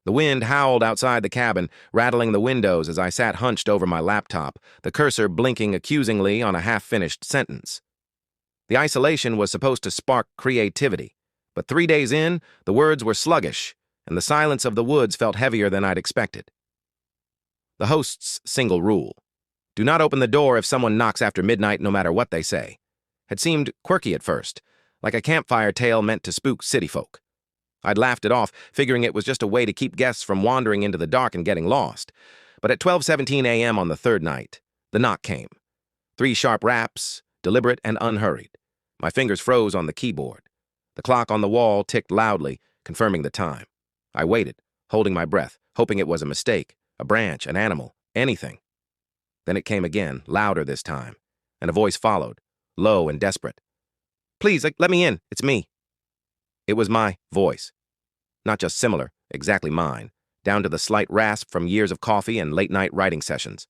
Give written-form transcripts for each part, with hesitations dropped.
The wind howled outside the cabin, rattling the windows as I sat hunched over my laptop, the cursor blinking accusingly on a half-finished sentence. The isolation was supposed to spark creativity, but 3 days in, the words were sluggish, and the silence of the woods felt heavier than I'd expected. The host's single rule, do not open the door if someone knocks after midnight no matter what they say, had seemed quirky at first, like a campfire tale meant to spook city folk. I'd laughed it off, figuring it was just a way to keep guests from wandering into the dark and getting lost. But at 12:17 a.m. on the third night, the knock came. 3 sharp raps, deliberate and unhurried. My fingers froze on the keyboard. The clock on the wall ticked loudly, confirming the time. I waited, holding my breath, hoping it was a mistake, a branch, an animal, anything. Then it came again, louder this time, and a voice followed, low and desperate. "Please, let me in. It's me." It was my voice. Not just similar, exactly mine, down to the slight rasp from years of coffee and late-night writing sessions.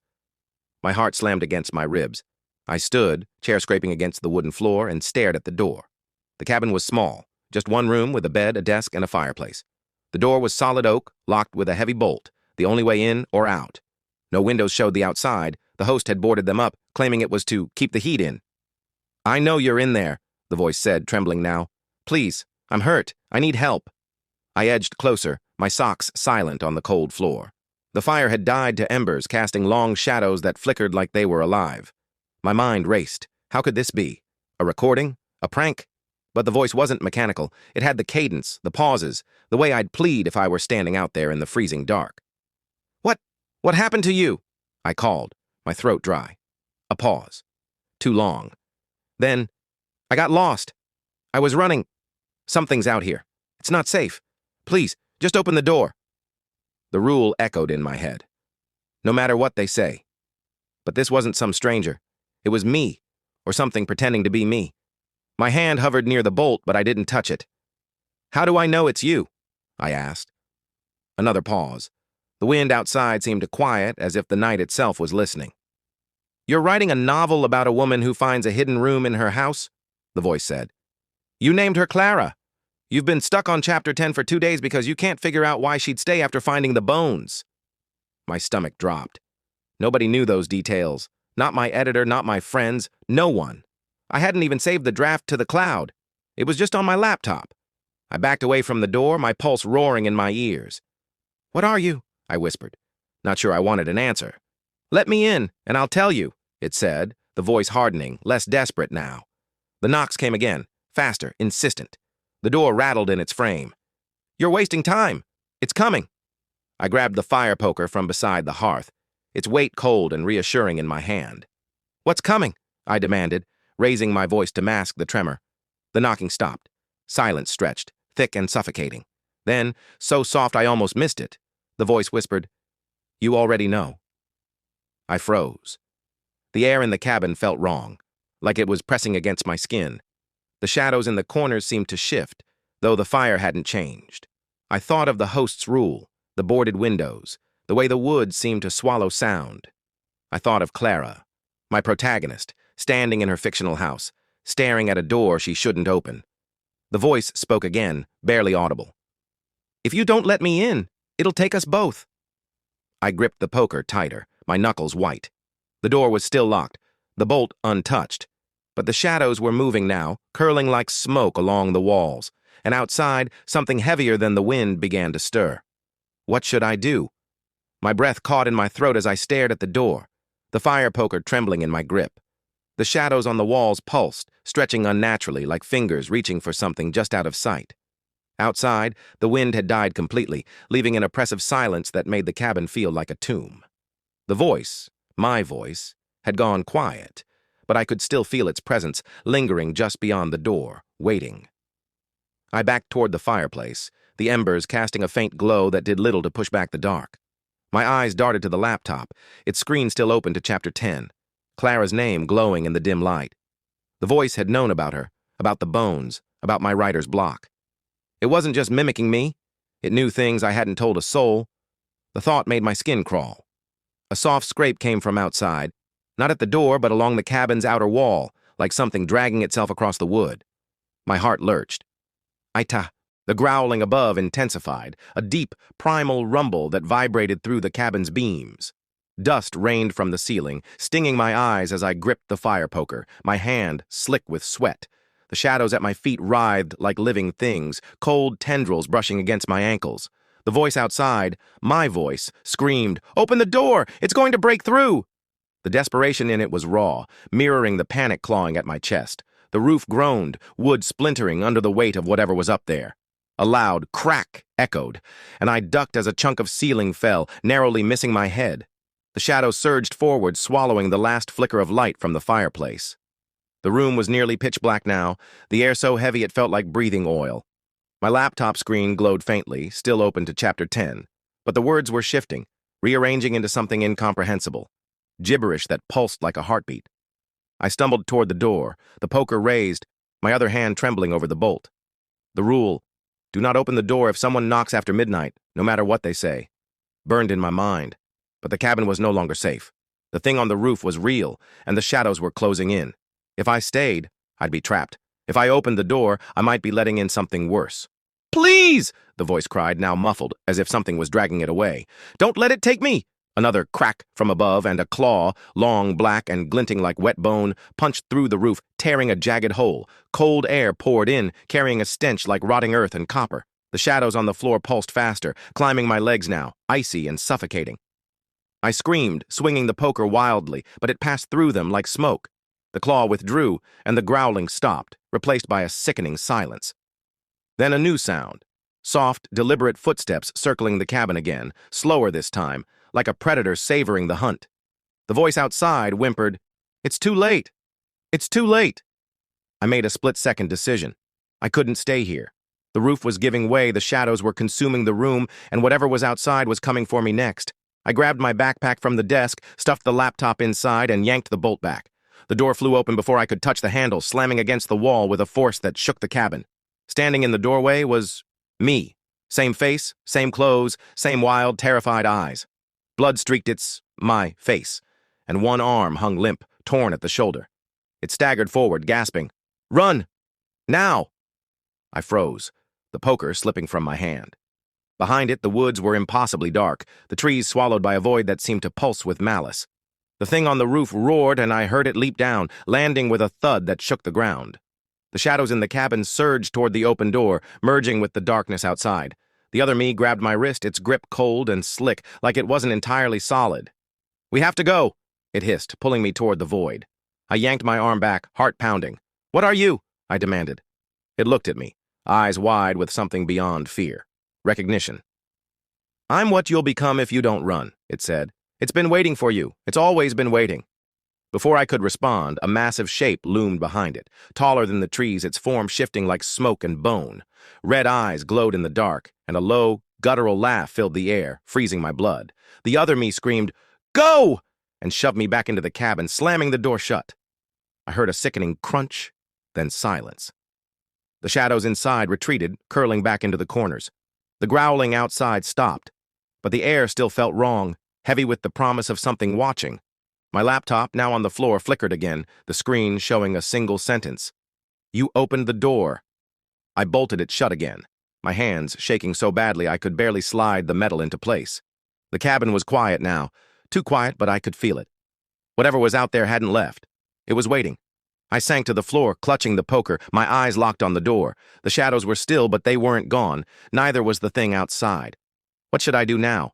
My heart slammed against my ribs. I stood, chair scraping against the wooden floor, and stared at the door. The cabin was small, just one room with a bed, a desk, and a fireplace. The door was solid oak, locked with a heavy bolt, the only way in or out. No windows showed the outside. The host had boarded them up, claiming it was to keep the heat in. "I know you're in there," the voice said, trembling now. "Please, I'm hurt. I need help." I edged closer, my socks silent on the cold floor. The fire had died to embers, casting long shadows that flickered like they were alive. My mind raced. How could this be? A recording? A prank? But the voice wasn't mechanical. It had the cadence, the pauses, the way I'd plead if I were standing out there in the freezing dark. What happened to you?" I called, my throat dry. A pause. Too long. Then, "I got lost. I was running. Something's out here. It's not safe. Please, just open the door." The rule echoed in my head. No matter what they say. But this wasn't some stranger. It was me, or something pretending to be me. My hand hovered near the bolt, but I didn't touch it. "How do I know it's you?" I asked. Another pause. The wind outside seemed to quiet, as if the night itself was listening. "You're writing a novel about a woman who finds a hidden room in her house?" the voice said. "You named her Clara. You've been stuck on chapter 10 for 2 days because you can't figure out why she'd stay after finding the bones." My stomach dropped. Nobody knew those details. Not my editor, not my friends, no one. I hadn't even saved the draft to the cloud. It was just on my laptop. I backed away from the door, my pulse roaring in my ears. "What are you?" I whispered, not sure I wanted an answer. "Let me in, and I'll tell you," it said, the voice hardening, less desperate now. The knocks came again, faster, insistent. The door rattled in its frame. "You're wasting time. It's coming." I grabbed the fire poker from beside the hearth, its weight cold and reassuring in my hand. "What's coming?" I demanded, raising my voice to mask the tremor. The knocking stopped. Silence stretched, thick and suffocating. Then, so soft I almost missed it, the voice whispered, "You already know." I froze. The air in the cabin felt wrong, like it was pressing against my skin. The shadows in the corners seemed to shift, though the fire hadn't changed. I thought of the host's rule, the boarded windows, the way the woods seemed to swallow sound. I thought of Clara, my protagonist, standing in her fictional house, staring at a door she shouldn't open. The voice spoke again, barely audible. "If you don't let me in, it'll take us both." I gripped the poker tighter, my knuckles white. The door was still locked, the bolt untouched, but the shadows were moving now, curling like smoke along the walls, and outside, something heavier than the wind began to stir. What should I do? My breath caught in my throat as I stared at the door, the fire poker trembling in my grip. The shadows on the walls pulsed, stretching unnaturally like fingers reaching for something just out of sight. Outside, the wind had died completely, leaving an oppressive silence that made the cabin feel like a tomb. The voice, my voice, had gone quiet, but I could still feel its presence, lingering just beyond the door, waiting. I backed toward the fireplace, the embers casting a faint glow that did little to push back the dark. My eyes darted to the laptop, its screen still open to chapter 10, Clara's name glowing in the dim light. The voice had known about her, about the bones, about my writer's block. It wasn't just mimicking me. It knew things I hadn't told a soul. The thought made my skin crawl. A soft scrape came from outside, not at the door, but along the cabin's outer wall, like something dragging itself across the wood. My heart lurched. AITA, The growling above intensified, a deep, primal rumble that vibrated through the cabin's beams. Dust rained from the ceiling, stinging my eyes as I gripped the fire poker, my hand slick with sweat. The shadows at my feet writhed like living things, cold tendrils brushing against my ankles. The voice outside, my voice, screamed, "Open the door! It's going to break through!" The desperation in it was raw, mirroring the panic clawing at my chest. The roof groaned, wood splintering under the weight of whatever was up there. A loud crack echoed, and I ducked as a chunk of ceiling fell, narrowly missing my head. The shadows surged forward, swallowing the last flicker of light from the fireplace. The room was nearly pitch black now, the air so heavy it felt like breathing oil. My laptop screen glowed faintly, still open to Chapter 10, but the words were shifting, rearranging into something incomprehensible. Gibberish that pulsed like a heartbeat. I stumbled toward the door, the poker raised, my other hand trembling over the bolt. The rule, do not open the door if someone knocks after midnight, no matter what they say, burned in my mind. But the cabin was no longer safe. The thing on the roof was real, and the shadows were closing in. If I stayed, I'd be trapped. If I opened the door, I might be letting in something worse. "Please!" the voice cried, now muffled, as if something was dragging it away. "Don't let it take me!" Another crack from above, and a claw, long, black, and glinting like wet bone, punched through the roof, tearing a jagged hole. Cold air poured in, carrying a stench like rotting earth and copper. The shadows on the floor pulsed faster, climbing my legs now, icy and suffocating. I screamed, swinging the poker wildly, but it passed through them like smoke. The claw withdrew, and the growling stopped, replaced by a sickening silence. Then a new sound. Soft, deliberate footsteps circling the cabin again, slower this time, like a predator savoring the hunt. The voice outside whimpered, "It's too late! It's too late!" I made a split-second decision. I couldn't stay here. The roof was giving way, the shadows were consuming the room, and whatever was outside was coming for me next. I grabbed my backpack from the desk, stuffed the laptop inside, and yanked the bolt back. The door flew open before I could touch the handle, slamming against the wall with a force that shook the cabin. Standing in the doorway was me. Same face, same clothes, same wild, terrified eyes. Blood streaked my face, and one arm hung limp, torn at the shoulder. It staggered forward, gasping, "Run! Now!" I froze, the poker slipping from my hand. Behind it, the woods were impossibly dark, the trees swallowed by a void that seemed to pulse with malice. The thing on the roof roared, and I heard it leap down, landing with a thud that shook the ground. The shadows in the cabin surged toward the open door, merging with the darkness outside. The other me grabbed my wrist, its grip cold and slick, like it wasn't entirely solid. "We have to go," it hissed, pulling me toward the void. I yanked my arm back, heart pounding. "What are you?" I demanded. It looked at me, eyes wide with something beyond fear. Recognition. "I'm what you'll become if you don't run," it said. "It's been waiting for you. It's always been waiting." Before I could respond, a massive shape loomed behind it, taller than the trees, its form shifting like smoke and bone. Red eyes glowed in the dark, and a low, guttural laugh filled the air, freezing my blood. The other me screamed, "Go!" and shoved me back into the cabin, slamming the door shut. I heard a sickening crunch, then silence. The shadows inside retreated, curling back into the corners. The growling outside stopped, but the air still felt wrong, heavy with the promise of something watching. My laptop, now on the floor, flickered again, the screen showing a single sentence. "You opened the door." I bolted it shut again, my hands shaking so badly I could barely slide the metal into place. The cabin was quiet now, too quiet, but I could feel it. Whatever was out there hadn't left. It was waiting. I sank to the floor, clutching the poker, my eyes locked on the door. The shadows were still, but they weren't gone. Neither was the thing outside. What should I do now?